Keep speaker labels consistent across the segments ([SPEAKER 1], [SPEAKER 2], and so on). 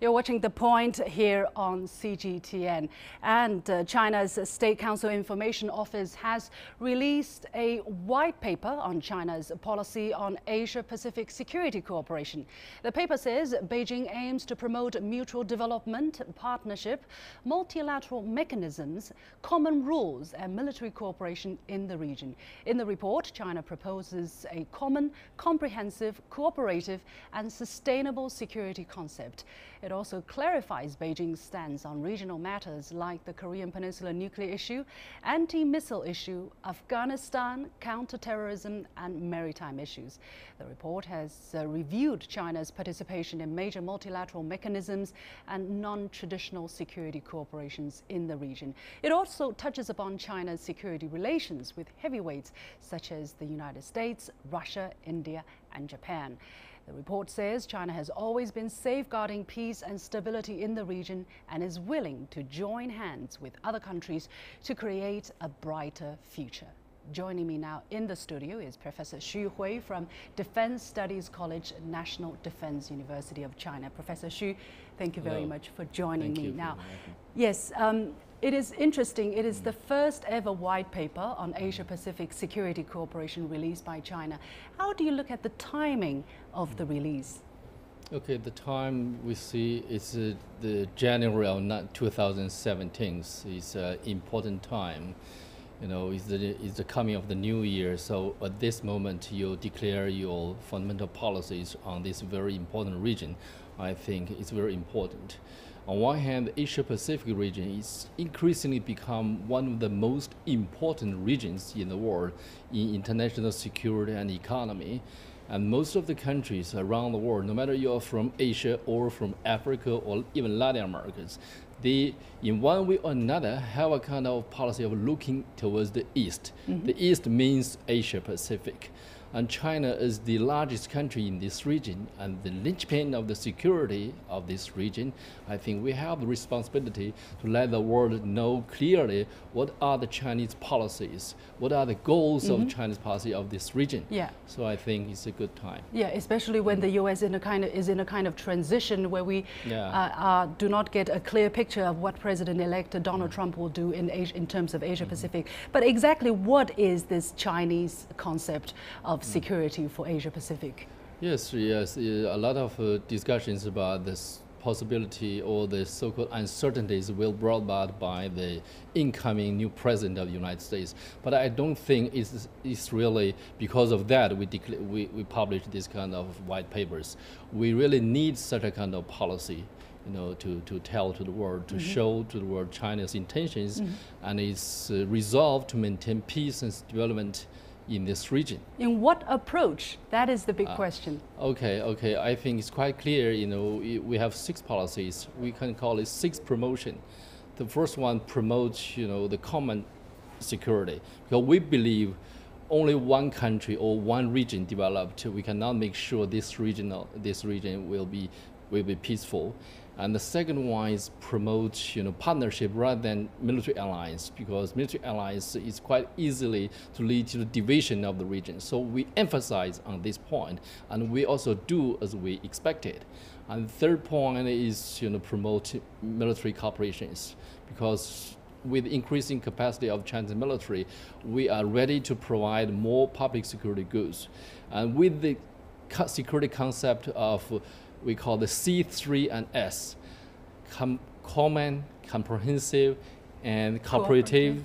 [SPEAKER 1] You're watching The Point here on CGTN. And China's State Council Information Office has released a white paper on China's policy on Asia-Pacific security cooperation. The paper says Beijing aims to promote mutual development, partnership, multilateral mechanisms, common rules and military cooperation in the region. In the report, China proposes a common, comprehensive, cooperative and sustainable security concept. It also clarifies Beijing's stance on regional matters like the Korean Peninsula nuclear issue, anti-missile issue, Afghanistan, counter-terrorism and maritime issues. The report has reviewed China's participation in major multilateral mechanisms and non-traditional security cooperations in the region. It also touches upon China's security relations with heavyweights such as the United States, Russia, India and Japan. The report says China has always been safeguarding peace and stability in the region and is willing to join hands with other countries to create a brighter future. Joining me now in the studio is Professor Xu Hui from Defense Studies College, National Defense University of China. Professor Xu, thank you very much for joining me now. Yes. It is interesting. It is the first ever white paper on Asia-Pacific security cooperation released by China. How do you look at the timing of the release?
[SPEAKER 2] Okay, the time we see is the January of 2017. It's an important time. You know, it's the coming of the new year. So at this moment, you declare your fundamental policies on this very important region. I think it's very important. On one hand, the Asia-Pacific region is increasingly become one of the most important regions in the world in international security and economy. And most of the countries around the world, no matter you're from Asia or from Africa or even Latin America, they, in one way or another, have a kind of policy of looking towards the East. The East means Asia-Pacific. And China is the largest country in this region and the linchpin of the security of this region. I think we have the responsibility to let the world know clearly what are the Chinese policies, what are the goals of Chinese policy of this region. Yeah. So I think it's a good time.
[SPEAKER 1] Yeah, especially when the U.S. is in a kind of transition where we do not get a clear picture of what President-elect Donald Trump will do in terms of Asia-Pacific. But exactly what is this Chinese concept of security for Asia-Pacific?
[SPEAKER 2] Yes, a lot of discussions about this possibility or the so-called uncertainties will brought about by the incoming new president of the United States. But I don't think it's really because of that we publish this kind of white papers. We really need such a kind of policy, you know, to tell to the world, to show to the world China's intentions and its resolve to maintain peace and development in this region.
[SPEAKER 1] In what approach? That is the big question.
[SPEAKER 2] Okay. I think it's quite clear. You know, we have 6 policies. We can call it 6 promotion. The first one promotes, you know, the common security, because we believe only one country or one region developed, we cannot make sure this region will be peaceful. And the second one is promote, you know, partnership rather than military alliance, because military alliance is quite easily to lead to the division of the region. So we emphasize on this point, and we also do as we expected. And the third point is, you know, promote military cooperations, because with increasing capacity of Chinese military, we are ready to provide more public security goods. And with the security concept of we call the C3 and S, common, comprehensive, and cooperative,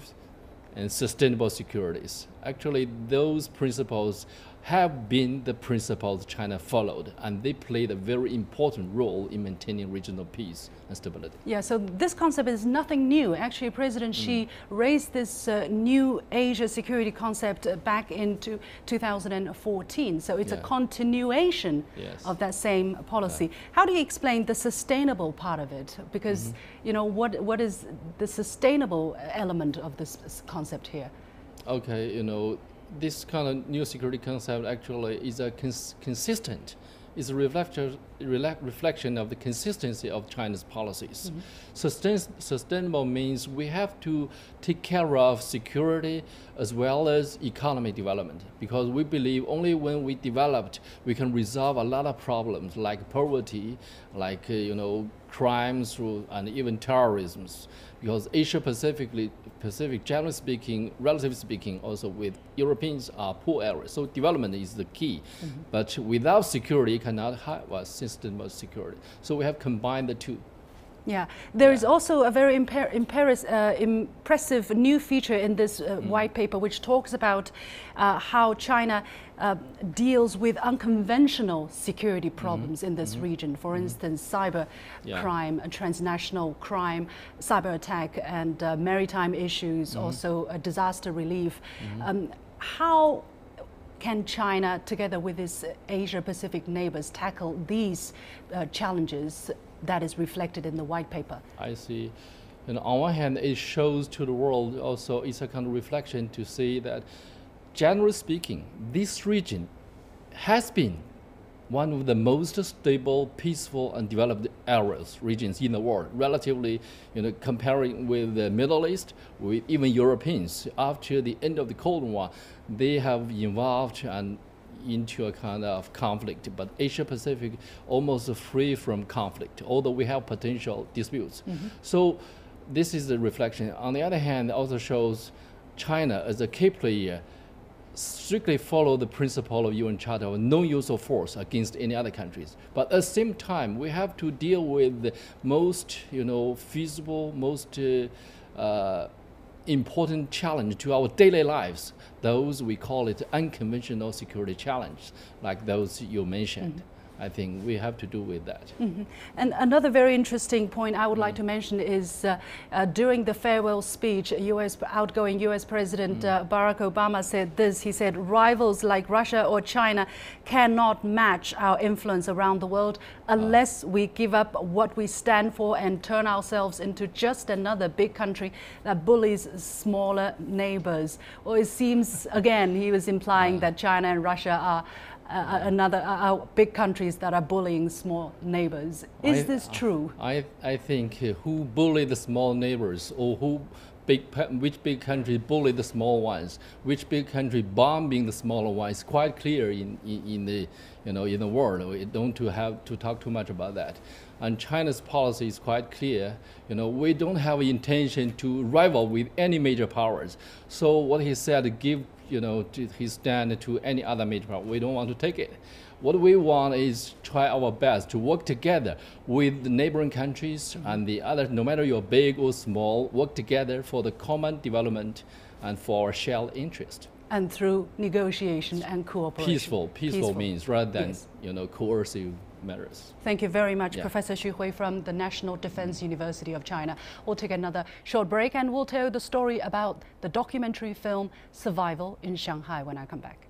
[SPEAKER 2] and sustainable securities. Actually, those principles have been the principles China followed, and they played a very important role in maintaining regional peace and stability.
[SPEAKER 1] Yeah, so this concept is nothing new. Actually, President Xi raised this new Asia security concept back into 2014. So it's a continuation of that same policy. How do you explain the sustainable part of it? Because, you know, what is the sustainable element of this concept here?
[SPEAKER 2] Okay, you know, this kind of new security concept actually is a consistent, is a reflection of the consistency of China's policies. Sustainable means we have to take care of security as well as economic development, because we believe only when we developed, we can resolve a lot of problems like poverty, like crimes and even terrorism. Because Asia Pacific, generally speaking, relatively speaking, also with Europeans are poor areas. So development is the key. But without security, you cannot have a system of security. So we have combined the two.
[SPEAKER 1] Yeah, there is also a very impressive new feature in this white paper, which talks about how China deals with unconventional security problems in this region. For instance, cyber crime, transnational crime, cyber attack, and maritime issues, also disaster relief. How can China, together with its Asia-Pacific neighbors, tackle these challenges that is reflected in the white paper?
[SPEAKER 2] I see. And on one hand, it shows to the world also it's a kind of reflection to see that, generally speaking, this region has been one of the most stable, peaceful, and developed regions in the world, relatively, comparing with the Middle East, with even Europeans. After the end of the Cold War, they have evolved and into a kind of conflict, but Asia Pacific almost free from conflict, although we have potential disputes. So this is the reflection. On the other hand, it also shows China as a key player strictly follow the principle of UN Charter of no use of force against any other countries. But at the same time, we have to deal with the most feasible, most important challenge to our daily lives. Those we call it unconventional security challenge, like those you mentioned. I think we have to do with that.
[SPEAKER 1] And another very interesting point I would like to mention is during the farewell speech, outgoing US President Barack Obama said this. He said, rivals like Russia or China cannot match our influence around the world unless we give up what we stand for and turn ourselves into just another big country that bullies smaller neighbors. Well, it seems, again, he was implying that China and Russia are big countries that are bullying small neighbors. Is this true?
[SPEAKER 2] I think who bully the small neighbors, or which big country bully the small ones, which big country bombing the smaller ones, quite clear in the world. We don't have to talk too much about that. And China's policy is quite clear. We don't have intention to rival with any major powers. So what he said, give his stand to any other major power. We don't want to take it. What we want is try our best to work together with the neighboring countries and the other, no matter you're big or small, work together for the common development and for our shared interest.
[SPEAKER 1] And through negotiation and cooperation.
[SPEAKER 2] Peaceful means, rather than coercive matters.
[SPEAKER 1] Thank you very much, Professor Xu Hui from the National Defense University of China. We'll take another short break and we'll tell you the story about the documentary film Survival in Shanghai when I come back.